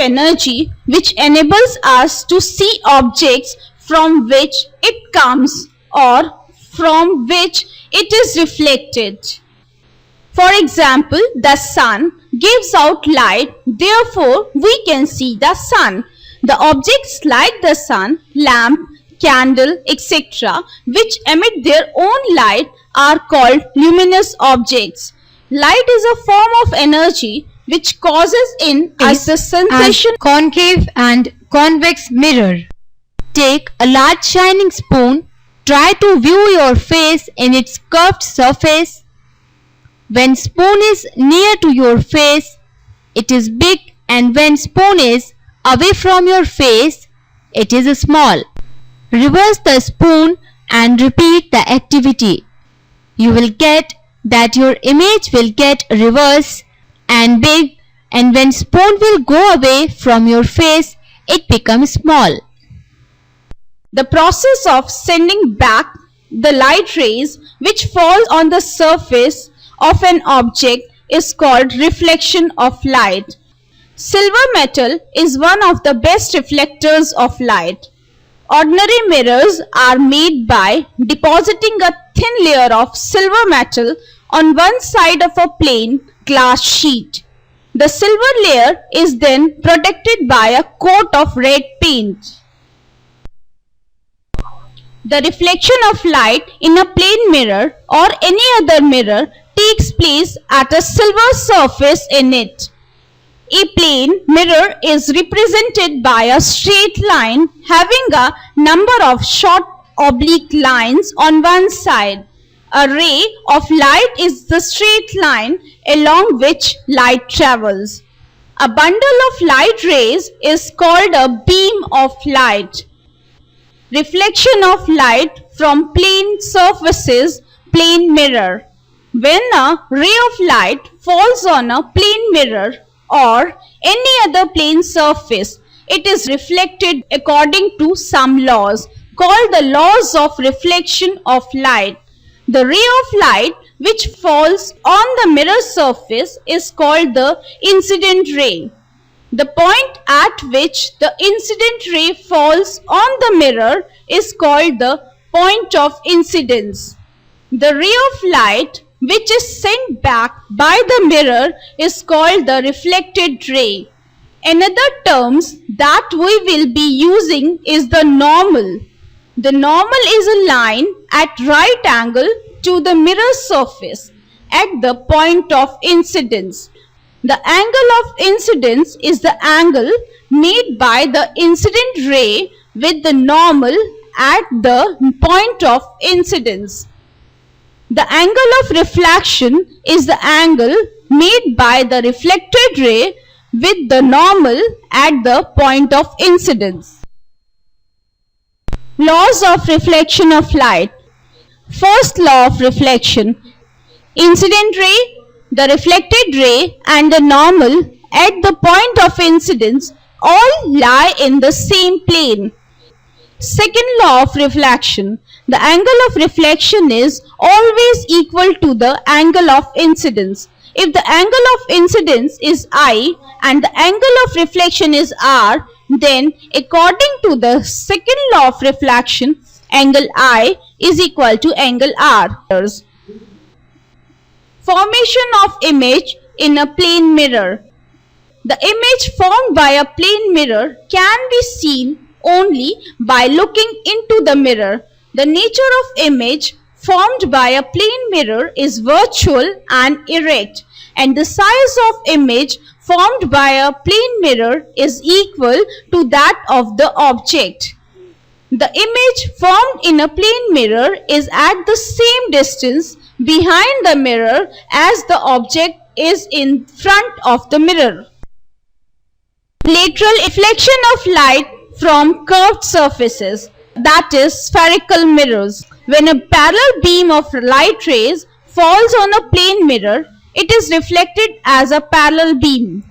energy which enables us to see objects from which it comes or from which it is reflected. For example, the sun gives out light, therefore we can see the sun. The objects like the sun, lamp, candle, etc., which emit their own light are called luminous objects. Light is a form of energy which causes in us the sensation. Concave and convex mirror. Take a large shining spoon. Try to view your face in its curved surface. When spoon is near to your face, it is big, and when spoon is away from your face, it is small. Reverse the spoon and repeat the activity. You will get that your image will get reverse and big, and when spoon will go away from your face, it becomes small. The process of sending back the light rays which fall on the surface of an object is called reflection of light. Silver metal is one of the best reflectors of light. Ordinary mirrors are made by depositing a thin layer of silver metal on one side of a plain glass sheet. The silver layer is then protected by a coat of red paint. The reflection of light in a plain mirror or any other mirror takes place at a silver surface in it. A plane mirror is represented by a straight line having a number of short oblique lines on one side. A ray of light is the straight line along which light travels. A bundle of light rays is called a beam of light. Reflection of light from plane surfaces, plane mirror. When a ray of light falls on a plane mirror or any other plane surface, it is reflected according to some laws called the laws of reflection of light. The ray of light which falls on the mirror surface is called the incident ray. The point at which the incident ray falls on the mirror is called the point of incidence. The ray of light which is sent back by the mirror is called the reflected ray. Another terms that we will be using is the normal. The normal is a line at right angle to the mirror surface at the point of incidence. The angle of incidence is the angle made by the incident ray with the normal at the point of incidence. The angle of reflection is the angle made by the reflected ray with the normal at the point of incidence. Laws of reflection of light. First law of reflection. Incident ray, the reflected ray and the normal at the point of incidence all lie in the same plane. Second law of reflection. The angle of reflection is always equal to the angle of incidence. If the angle of incidence is I and the angle of reflection is R, then according to the second law of reflection, angle I is equal to angle R. Formation of image in a plane mirror. The image formed by a plane mirror can be seen only by looking into the mirror. The nature of image formed by a plane mirror is virtual and erect, and the size of image formed by a plane mirror is equal to that of the object. The image formed in a plane mirror is at the same distance behind the mirror as the object is in front of the mirror. Lateral reflection of light from curved surfaces, that is spherical mirrors. When a parallel beam of light rays falls on a plane mirror, it is reflected as a parallel beam.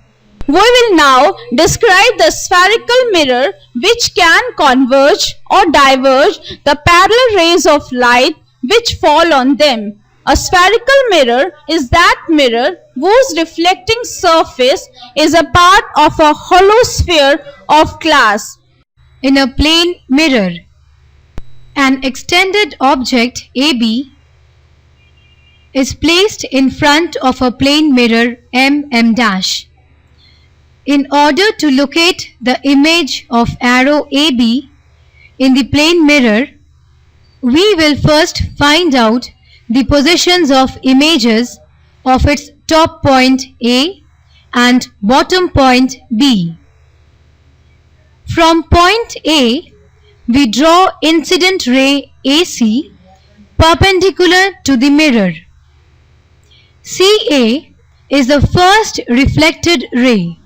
We will now describe the spherical mirror which can converge or diverge the parallel rays of light which fall on them. A spherical mirror is that mirror whose reflecting surface is a part of a hollow sphere of glass. In a plane mirror, an extended object AB is placed in front of a plane mirror MM'. In order to locate the image of arrow AB in the plane mirror, we will first find out the positions of images of its top point A and bottom point B. From point A, we draw incident ray AC perpendicular to the mirror. CA is the first reflected ray.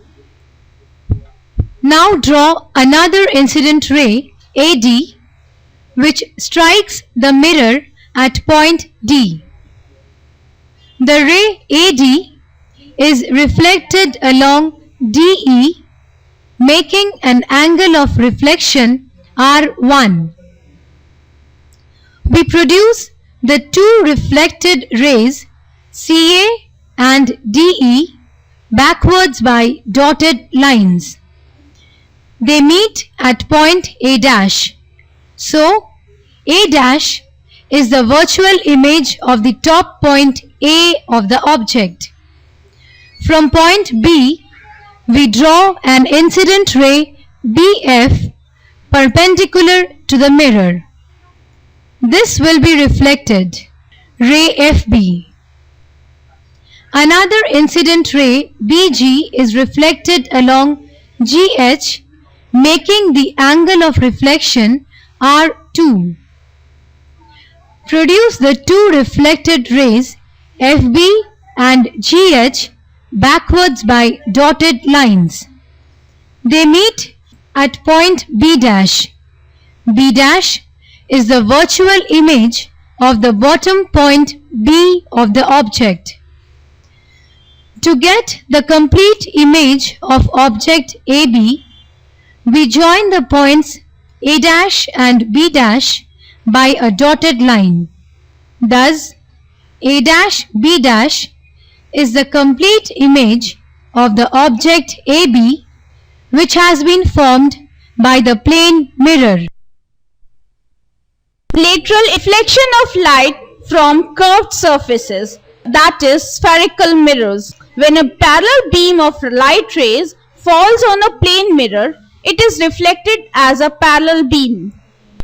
Now draw another incident ray AD which strikes the mirror at point D. The ray AD is reflected along DE, making an angle of reflection R1. We produce the two reflected rays CA and DE backwards by dotted lines. They meet at point A'. So, A' is the virtual image of the top point A of the object. From point B, we draw an incident ray BF perpendicular to the mirror. This will be reflected, ray FB. Another incident ray BG is reflected along GH, making the angle of reflection R2. Produce the two reflected rays FB and GH backwards by dotted lines. They meet at point B'. B' is the virtual image of the bottom point B of the object. To get the complete image of object AB, we join the points A' and B' by a dotted line. Thus, A', B' is the complete image of the object AB which has been formed by the plane mirror. Lateral reflection of light from curved surfaces, that is spherical mirrors. When a parallel beam of light rays falls on a plane mirror, it is reflected as a parallel beam.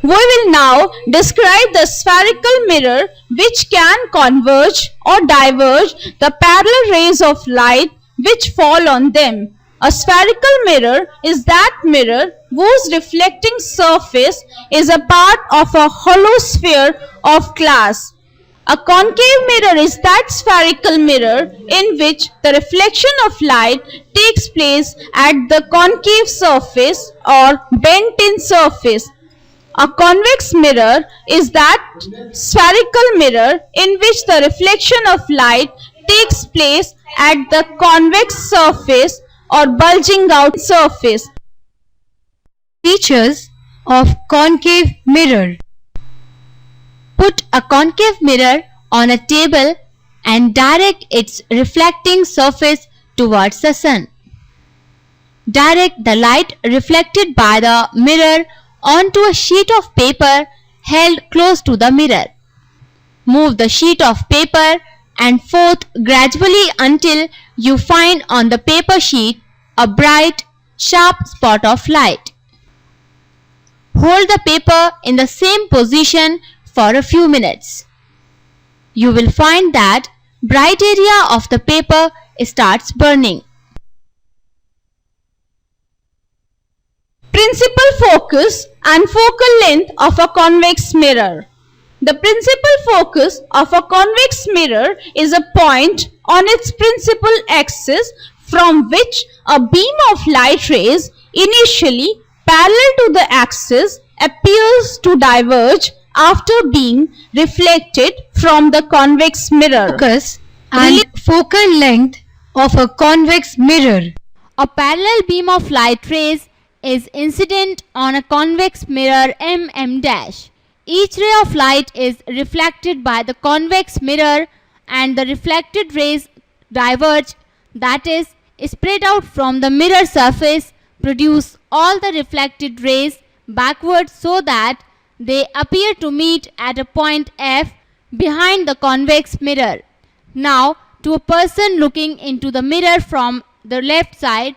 We will now describe the spherical mirror which can converge or diverge the parallel rays of light which fall on them. A spherical mirror is that mirror whose reflecting surface is a part of a hollow sphere of glass. A concave mirror is that spherical mirror in which the reflection of light takes place at the concave surface or bent-in surface. A convex mirror is that spherical mirror in which the reflection of light takes place at the convex surface or bulging out surface. Features of concave mirror. Put a concave mirror on a table and direct its reflecting surface towards the sun. Direct the light reflected by the mirror onto a sheet of paper held close to the mirror. Move the sheet of paper and forth gradually until you find on the paper sheet a bright, sharp spot of light. Hold the paper in the same position for a few minutes. You will find that bright area of the paper starts burning. Principal focus and focal length of a convex mirror. The principal focus of a convex mirror is a point on its principal axis from which a beam of light rays initially parallel to the axis appears to diverge after being reflected from the convex mirror. Focus and focal length of a convex mirror. A parallel beam of light rays is incident on a convex mirror MM'. Each ray of light is reflected by the convex mirror and the reflected rays diverge, that is, spread out from the mirror surface, produce all the reflected rays backward so that they appear to meet at a point F behind the convex mirror. Now, to a person looking into the mirror from the left side,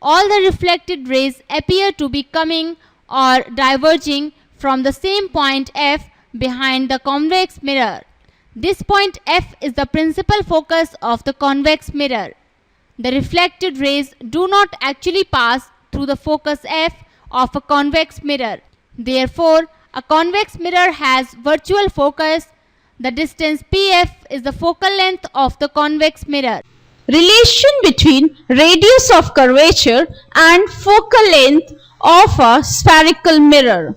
all the reflected rays appear to be coming or diverging from the same point F behind the convex mirror. This point F is the principal focus of the convex mirror. The reflected rays do not actually pass through the focus F of a convex mirror. Therefore, a convex mirror has virtual focus. The distance PF is the focal length of the convex mirror. Relation between radius of curvature and focal length of a spherical mirror.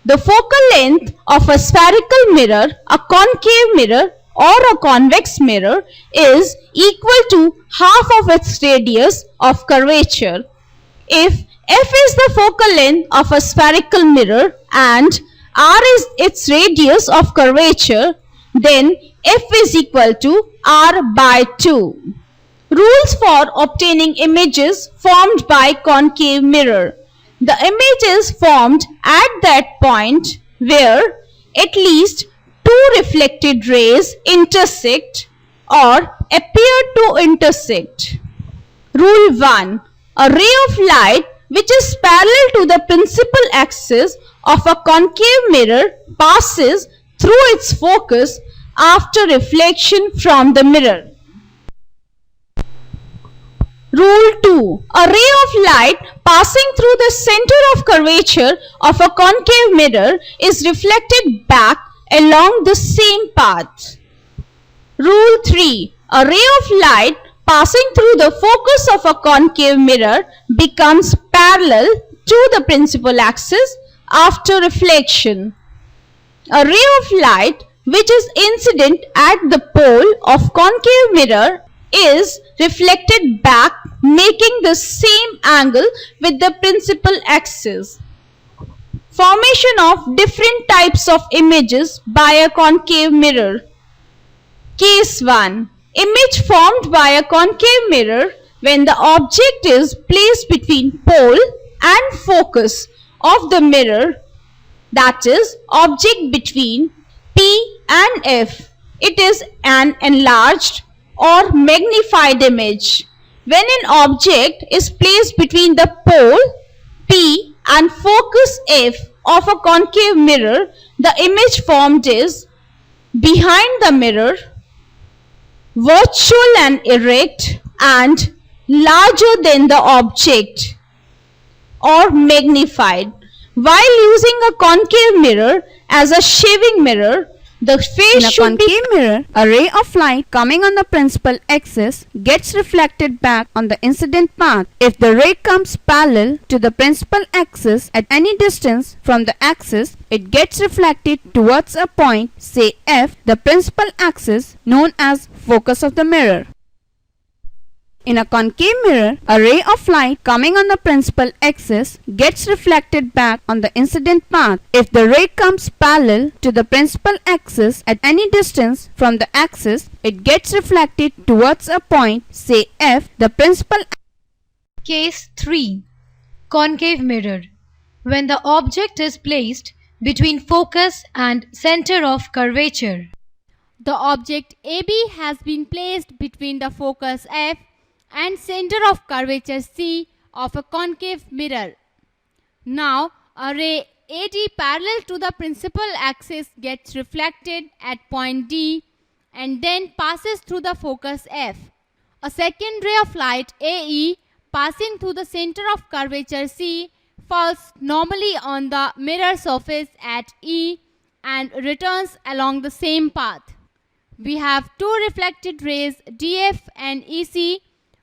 The focal length of a spherical mirror, a concave mirror or a convex mirror is equal to half of its radius of curvature. If F is the focal length of a spherical mirror and R is its radius of curvature, then F is equal to R by 2. Rules for obtaining images formed by concave mirror. The image is formed at that point where at least two reflected rays intersect or appear to intersect. Rule 1. A ray of light which is parallel to the principal axis of a concave mirror passes through its focus after reflection from the mirror. Rule 2. A ray of light passing through the center of curvature of a concave mirror is reflected back along the same path. Rule 3. A ray of light passing through the focus of a concave mirror becomes parallel to the principal axis after reflection. A ray of light which is incident at the pole of concave mirror is reflected back, making the same angle with the principal axis. Formation of different types of images by a concave mirror. Case 1. Image formed by a concave mirror when the object is placed between pole and focus of the mirror, that is, object between P and F. It is an enlarged or magnified image. When an object is placed between the pole P and focus F of a concave mirror, the image formed is behind the mirror, virtual and erect, and larger than the object or magnified. While using a concave mirror as a shaving mirror, the face In a should be concave mirror, a ray of light coming on the principal axis gets reflected back on the incident path. If the ray comes parallel to the principal axis at any distance from the axis, it gets reflected towards a point, say F, the principal axis, known as focus of the mirror. In a concave mirror, a ray of light coming on the principal axis gets reflected back on the incident path. If the ray comes parallel to the principal axis at any distance from the axis, it gets reflected towards a point, say F, the principal. Case 3. Concave mirror. When the object is placed between focus and center of curvature. The object AB has been placed between the focus F and center of curvature C of a concave mirror. Now, a ray AD parallel to the principal axis gets reflected at point D and then passes through the focus F. A second ray of light AE passing through the center of curvature C falls normally on the mirror surface at E and returns along the same path. We have two reflected rays DF and EC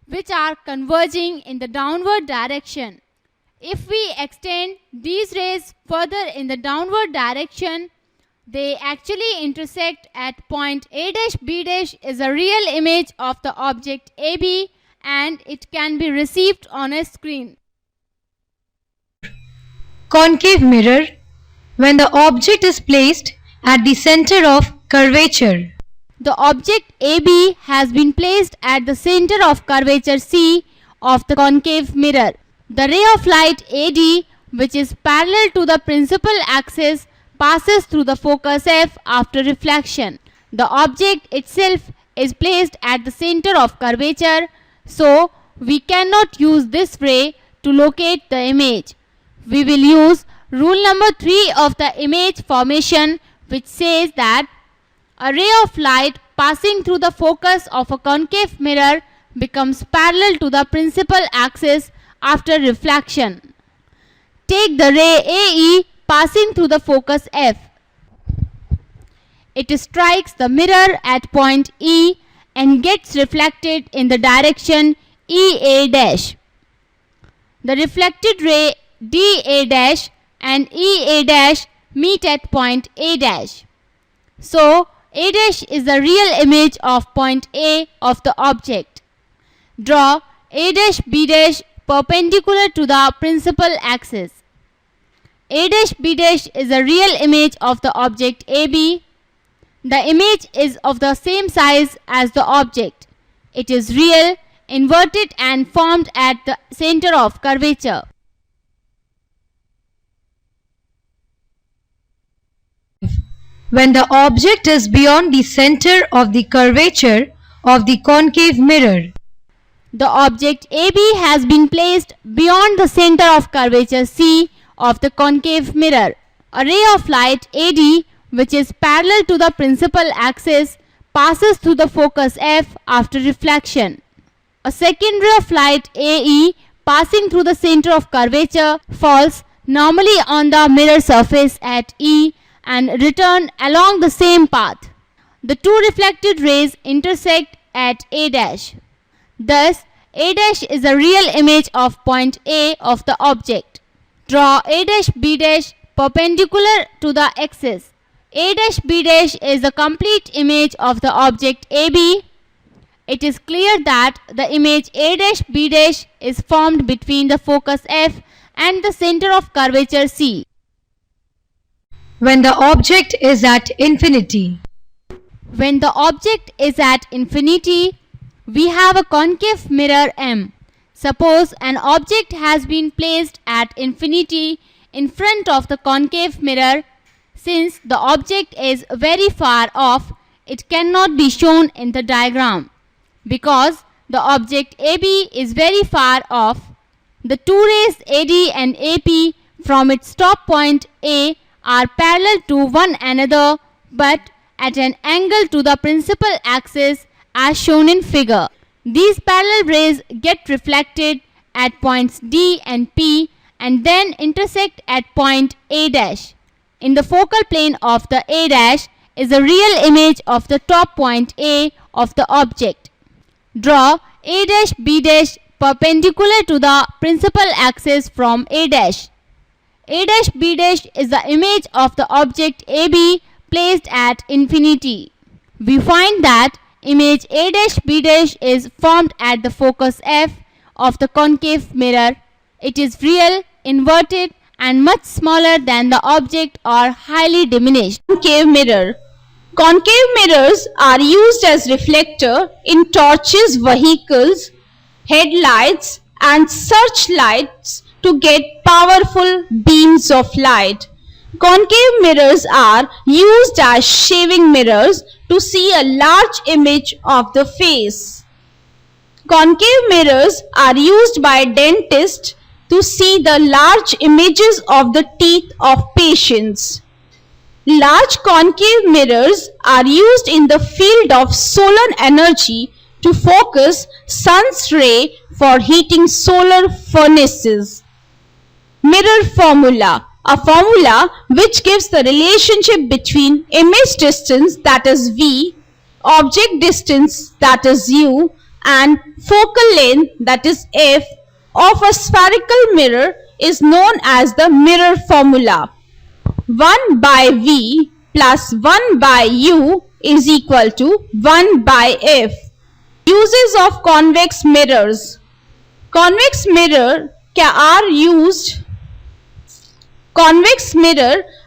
which are converging in the downward direction. If we extend these rays further in the downward direction, they actually intersect at point A-B- is a real image of the object AB and it can be received on a screen. Concave mirror. When the object is placed at the center of curvature. The object AB has been placed at the center of curvature C of the concave mirror. The ray of light AD, which is parallel to the principal axis, passes through the focus F after reflection. The object itself is placed at the center of curvature, so we cannot use this ray to locate the image. We will use rule number 3 of the image formation, which says that a ray of light passing through the focus of a concave mirror becomes parallel to the principal axis after reflection. Take the ray AE passing through the focus F. It strikes the mirror at point E and gets reflected in the direction EA'. The reflected ray DA' and EA' meet at point A'. So, A' is the real image of point A of the object. Draw A', B' perpendicular to the principal axis. A', B' is the real image of the object AB. The image is of the same size as the object. It is real, inverted and formed at the center of curvature. When the object is beyond the center of the curvature of the concave mirror. The object AB has been placed beyond the center of curvature C of the concave mirror. A ray of light AD, which is parallel to the principal axis, passes through the focus F after reflection. A second ray of light AE passing through the center of curvature falls normally on the mirror surface at E and return along the same path. The two reflected rays intersect at A'. Thus, A' is a real image of point A of the object. Draw A', B' perpendicular to the axis. A', B' is the complete image of the object AB. It is clear that the image A', B' is formed between the focus F and the center of curvature C. When the object is at infinity. When the object is at infinity, we have a concave mirror M. Suppose an object has been placed at infinity in front of the concave mirror. Since the object is very far off, it cannot be shown in the diagram. Because the object AB is very far off, the two rays AD and AP from its top point A are parallel to one another but at an angle to the principal axis as shown in figure. These parallel rays get reflected at points D and P and then intersect at point A'. In the focal plane of the A' is a real image of the top point A of the object. Draw A', B' perpendicular to the principal axis from A'. A', B' is the image of the object AB placed at infinity. We find that image A', B' is formed at the focus F of the concave mirror. It is real, inverted and much smaller than the object or highly diminished. Concave mirror. Concave mirrors are used as reflector in torches, vehicles, headlights and searchlights to get powerful beams of light. Concave mirrors are used as shaving mirrors to see a large image of the face. Concave mirrors are used by dentists to see the large images of the teeth of patients. Large concave mirrors are used in the field of solar energy to focus sun's ray for heating solar furnaces. Mirror formula. A formula which gives the relationship between image distance, that is V, object distance, that is U, and focal length, that is F, of a spherical mirror is known as the mirror formula. 1 by V plus 1 by U is equal to 1 by F. Uses of convex mirrors. Convex mirror are used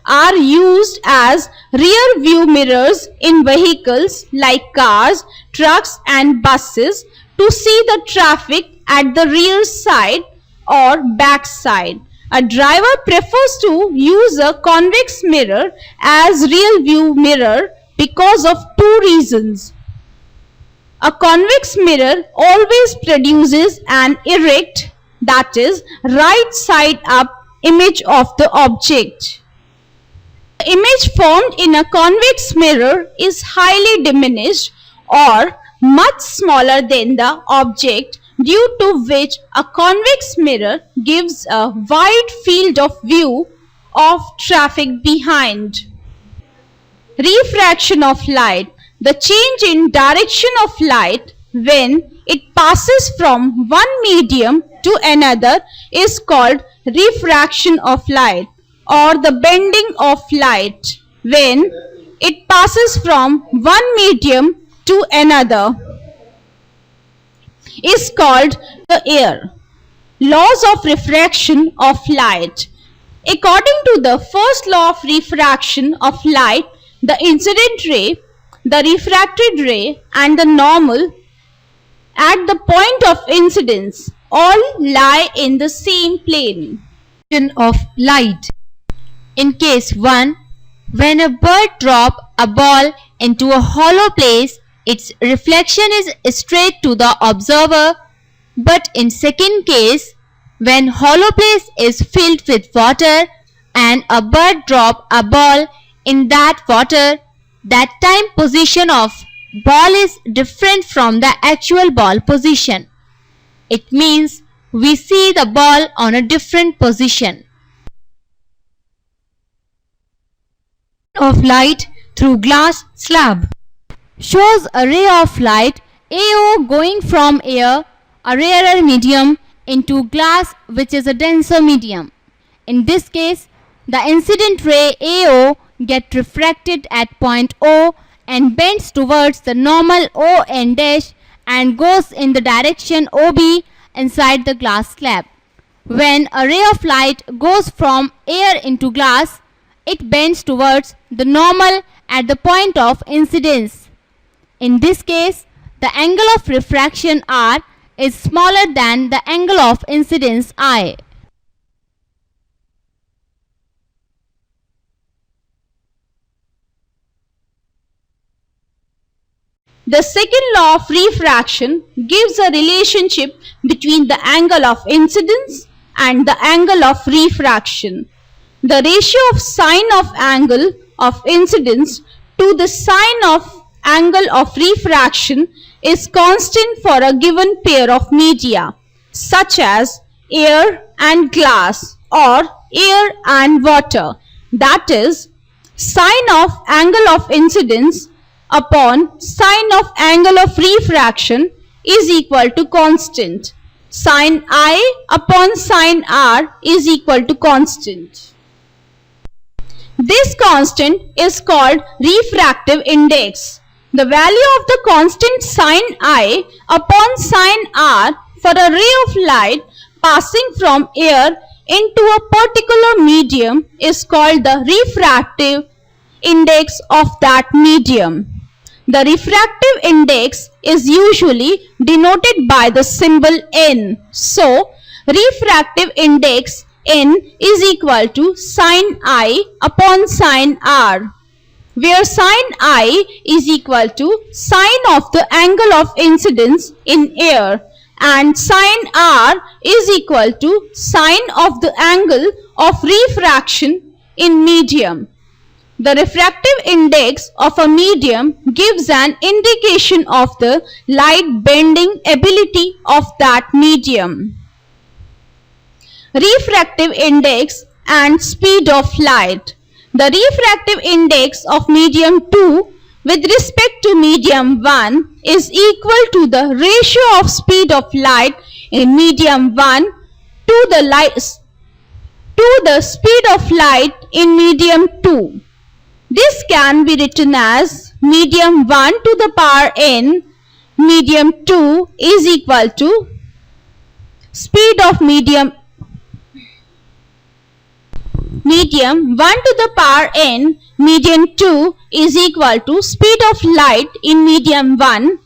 are used as rear view mirrors in vehicles like cars, trucks and buses to see the traffic at the rear side or back side. A driver prefers to use a convex mirror as rear view mirror because of two reasons. A convex mirror always produces an erect, that is, right side up image of the object. The image formed in a convex mirror is highly diminished or much smaller than the object, due to which a convex mirror gives a wide field of view of traffic behind. Refraction of light. The change in direction of light when it passes from one medium to another is called refraction of light, or the bending of light when it passes from one medium to another is called the air. Laws of refraction of light. According to the first law of refraction of light, the incident ray, the refracted ray and the normal at the point of incidence all lie in the same plane. Of light. In case 1, when a bird drops a ball into a hollow place, its reflection is straight to the observer. But in second case, when hollow place is filled with water and a bird drops a ball in that water, that time position of ball is different from the actual ball position. It means we see the ball on a different position. Of light through glass slab. Shows a ray of light AO going from air, a rarer medium, into glass, which is a denser medium. In this case, the incident ray AO gets refracted at point O and bends towards the normal ON dash and goes in the direction OB inside the glass slab. When a ray of light goes from air into glass, it bends towards the normal at the point of incidence. In this case, the angle of refraction R is smaller than the angle of incidence I. The second law of refraction gives a relationship between the angle of incidence and the angle of refraction. The ratio of sine of angle of incidence to the sine of angle of refraction is constant for a given pair of media, such as air and glass or air and water. That is, sine of angle of incidence upon sine of angle of refraction is equal to constant. Sine I upon sine R is equal to constant. This constant is called refractive index. The value of the constant sine I upon sine R for a ray of light passing from air into a particular medium is called the refractive index of that medium. The refractive index is usually denoted by the symbol N. So, refractive index N is equal to sine I upon sine R, where sine I is equal to sine of the angle of incidence in air and sine R is equal to sine of the angle of refraction in medium. The refractive index of a medium gives an indication of the light bending ability of that medium. Refractive index and speed of light. The refractive index of medium 2 with respect to medium 1 is equal to the ratio of speed of light in medium 1 to the speed of light in medium 2. This can be written as medium 1 to the power n, medium 2 is equal to speed of medium Medium 1 to the power n medium 2 is equal to speed of light in medium 1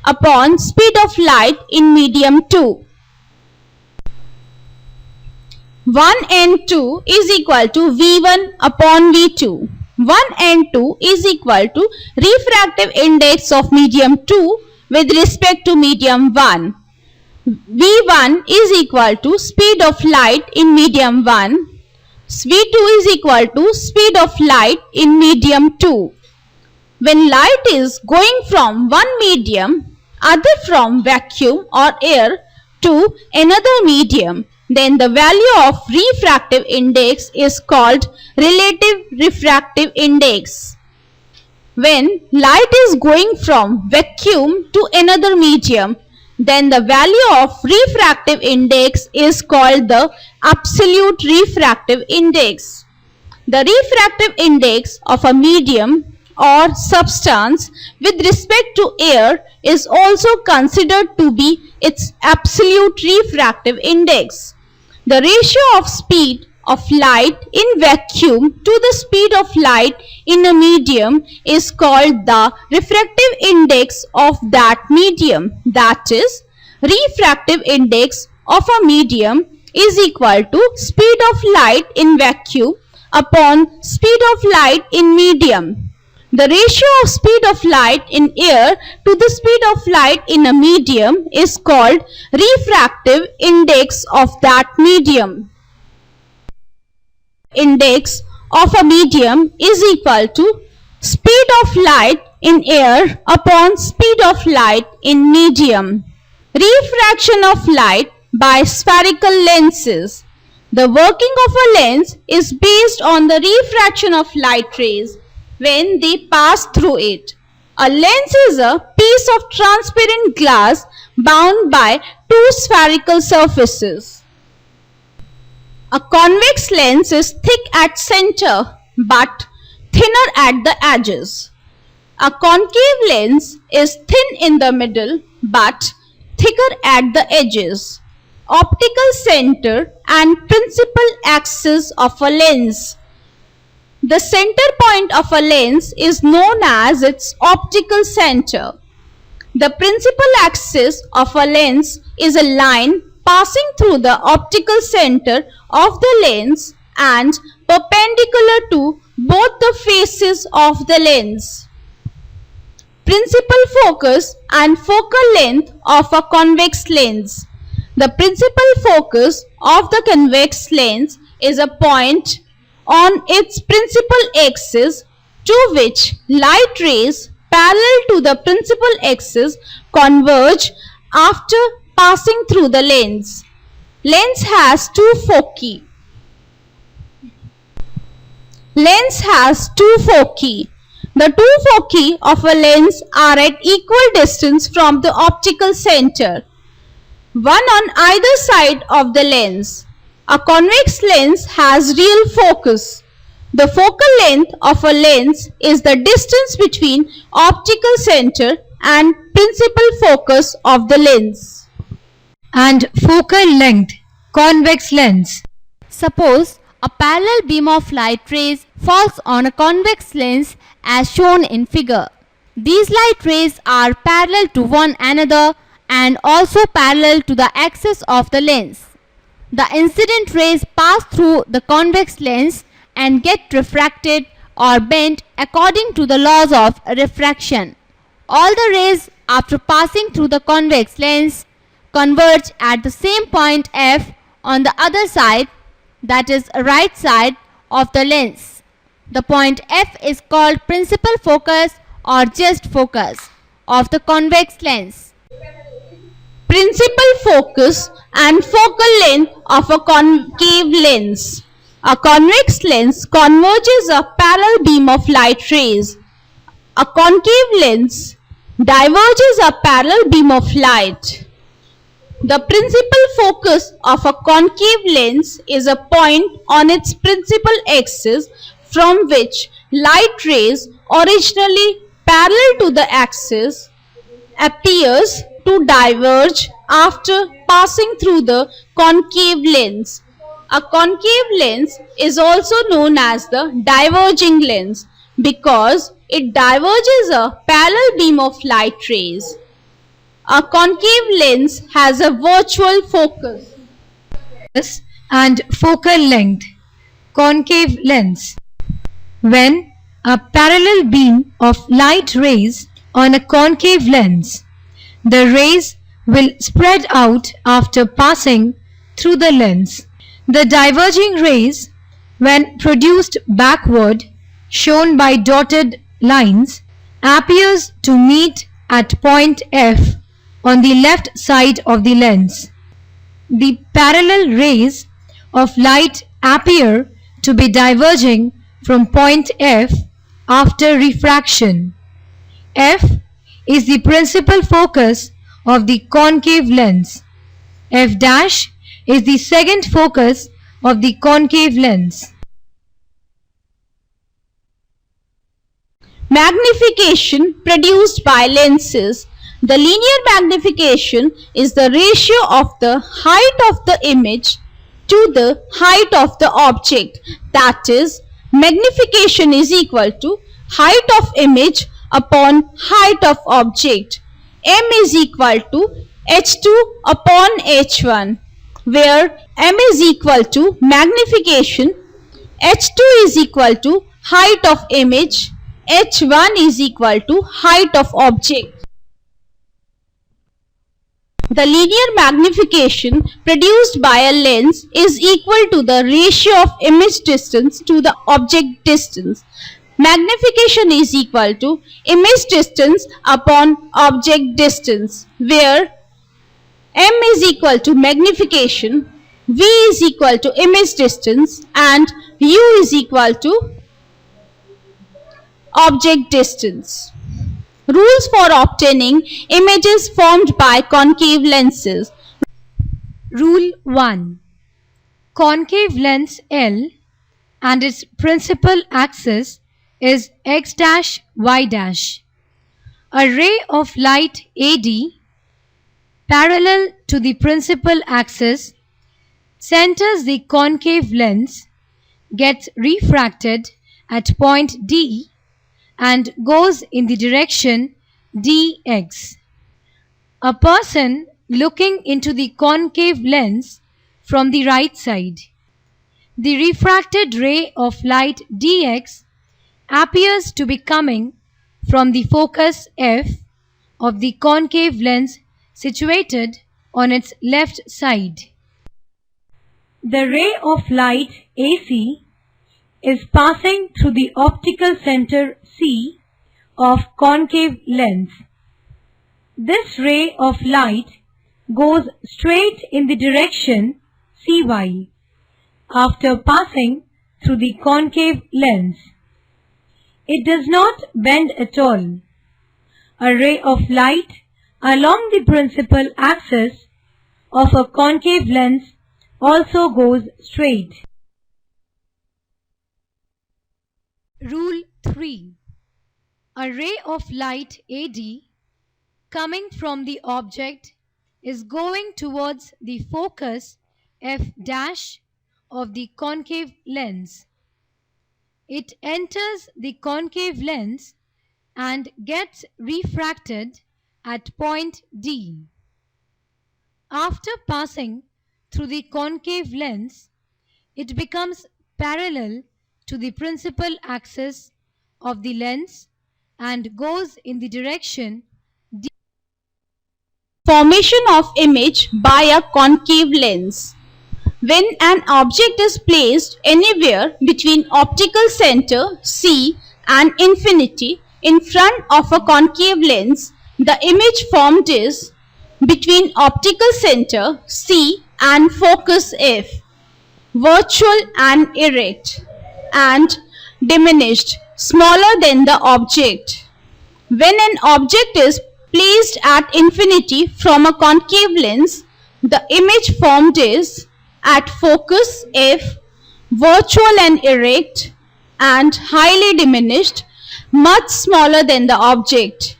upon speed of light in medium 2. 1n2 is equal to v1 upon v2. 1n2 is equal to refractive index of medium 2 with respect to medium 1. v1 is equal to speed of light in medium 1. v2 is equal to speed of light in medium 2. When light is going from one medium, either from vacuum or air, to another medium, then the value of refractive index is called relative refractive index. When light is going from vacuum to another medium, then the value of refractive index is called the absolute refractive index. The refractive index of a medium or substance with respect to air is also considered to be its absolute refractive index. The ratio of speed of light in vacuum to the speed of light in a medium is called the refractive index of that medium. That is, refractive index of a medium is equal to speed of light in vacuum upon speed of light in medium. The ratio of speed of light in air to the speed of light in a medium is called refractive index of that medium. Index of a medium is equal to speed of light in air upon speed of light in medium. Refraction of light by spherical lenses. The working of a lens is based on the refraction of light rays when they pass through it. A lens is a piece of transparent glass bound by two spherical surfaces. A convex lens is thick at center but thinner at the edges. A concave lens is thin in the middle but thicker at the edges. Optical center and principal axis of a lens. The center point of a lens is known as its optical center. The principal axis of a lens is a line passing through the optical center of the lens and perpendicular to both the faces of the lens. Principal focus and focal length of a convex lens. The principal focus of the convex lens is a point on its principal axis to which light rays parallel to the principal axis converge after passing through the lens. Lens has two foci. Lens has two foci. The two foci of a lens are at equal distance from the optical center, one on either side of the lens. A convex lens has real focus. The focal length of a lens is the distance between optical center and principal focus of the lens. And focal length, convex lens. Suppose a parallel beam of light rays falls on a convex lens as shown in figure. These light rays are parallel to one another and also parallel to the axis of the lens. The incident rays pass through the convex lens and get refracted or bent according to the laws of refraction. All the rays after passing through the convex lens converge at the same point F on the other side, that is right side of the lens. The point F is called principal focus or just focus of the convex lens. Principal focus and focal length of a concave lens. A convex lens converges a parallel beam of light rays. A concave lens diverges a parallel beam of light. The principal focus of a concave lens is a point on its principal axis from which light rays originally parallel to the axis appears to diverge after passing through the concave lens. A concave lens is also known as the diverging lens because it diverges a parallel beam of light rays. A concave lens has a virtual focus and focal length. Concave lens. When a parallel beam of light rays on a concave lens, the rays will spread out after passing through the lens. The diverging rays, when produced backward, shown by dotted lines, appears to meet at point F on the left side of the lens. The parallel rays of light appear to be diverging from point F after refraction. F is the principal focus of the concave lens. F dash is the second focus of the concave lens. Magnification produced by lenses. The linear magnification is the ratio of the height of the image to the height of the object. That is, magnification is equal to height of image upon height of object. M is equal to H2 upon H1, where M is equal to magnification, H2 is equal to height of image, H1 is equal to height of object. The linear magnification produced by a lens is equal to the ratio of image distance to the object distance. Magnification is equal to image distance upon object distance, where M is equal to magnification, V is equal to image distance, and U is equal to object distance. Rules for obtaining images formed by concave lenses. Rule 1. Concave lens L and its principal axis is x dash y dash. A ray of light AD parallel to the principal axis centers the concave lens, gets refracted at point D and goes in the direction dx. A person looking into the concave lens from the right side. The refracted ray of light dx appears to be coming from the focus F of the concave lens situated on its left side. The ray of light AC is passing through the optical center C of concave lens. This ray of light goes straight in the direction CY after passing through the concave lens. It does not bend at all. A ray of light along the principal axis of a concave lens also goes straight. Rule 3. A ray of light AD coming from the object is going towards the focus F dash of the concave lens. It enters the concave lens and gets refracted at point D. After passing through the concave lens, it becomes parallel to the principal axis of the lens and goes in the direction D. Formation of image by a concave lens. When an object is placed anywhere between optical center C and infinity in front of a concave lens, the image formed is between optical center C and focus F, virtual and erect, and diminished, smaller than the object. When an object is placed at infinity from a concave lens, the image formed is at focus F, virtual and erect, and highly diminished, much smaller than the object.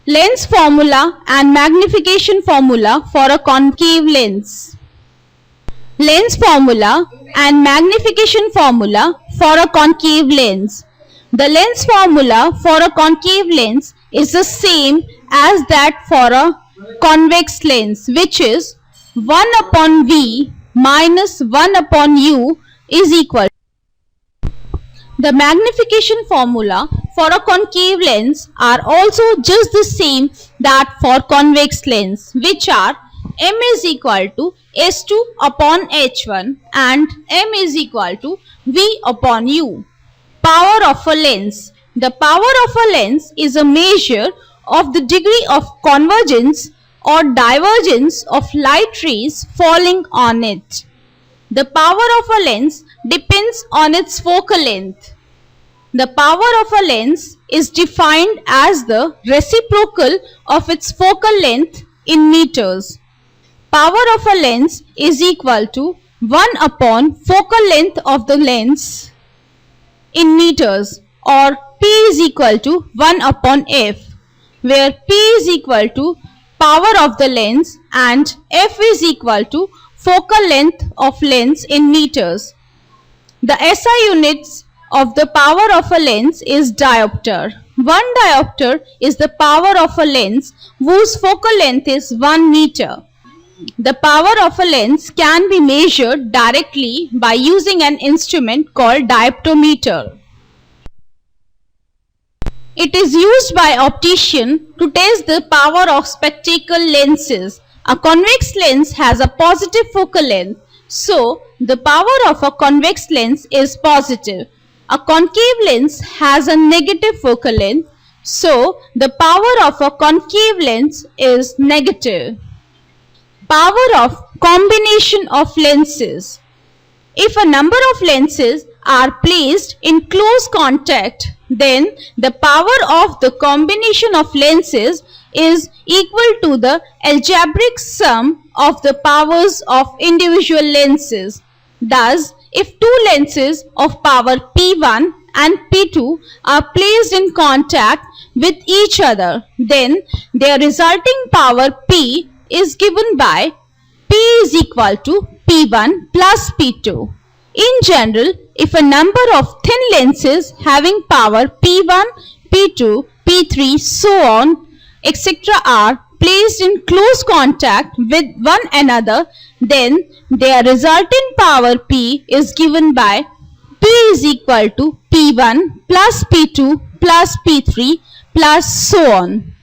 Lens formula and magnification formula for a concave lens. Lens formula and magnification formula for a concave lens. The lens formula for a concave lens is the same as that for a convex lens, which is 1 upon V minus 1 upon U is equal. The magnification formula for a concave lens are also just the same that for convex lens, which are m is equal to S2 upon H1 and m is equal to V upon U. Power of a lens. The power of a lens is a measure of the degree of convergence or divergence of light rays falling on it. The power of a lens depends on its focal length. The power of a lens is defined as the reciprocal of its focal length in meters. Power of a lens is equal to 1 upon focal length of the lens in meters, or P is equal to 1 upon F, where P is equal to power of the lens and F is equal to focal length of lens in meters. The SI units of the power of a lens is diopter. 1 diopter is the power of a lens whose focal length is 1 meter. The power of a lens can be measured directly by using an instrument called dioptometer. It is used by optician to test the power of spectacle lenses. A convex lens has a positive focal length, so the power of a convex lens is positive. A concave lens has a negative focal length, so the power of a concave lens is negative. Power of combination of lenses. If a number of lenses are placed in close contact, then the power of the combination of lenses is equal to the algebraic sum of the powers of individual lenses. Thus, if two lenses of power P1 and P2 are placed in contact with each other, then their resulting power P is given by P is equal to P1 plus P2. In general, if a number of thin lenses having power P1, P2, P3, so on, etc. are placed in close contact with one another, then their resultant power P is given by P is equal to P1 plus P2 plus P3 plus so on.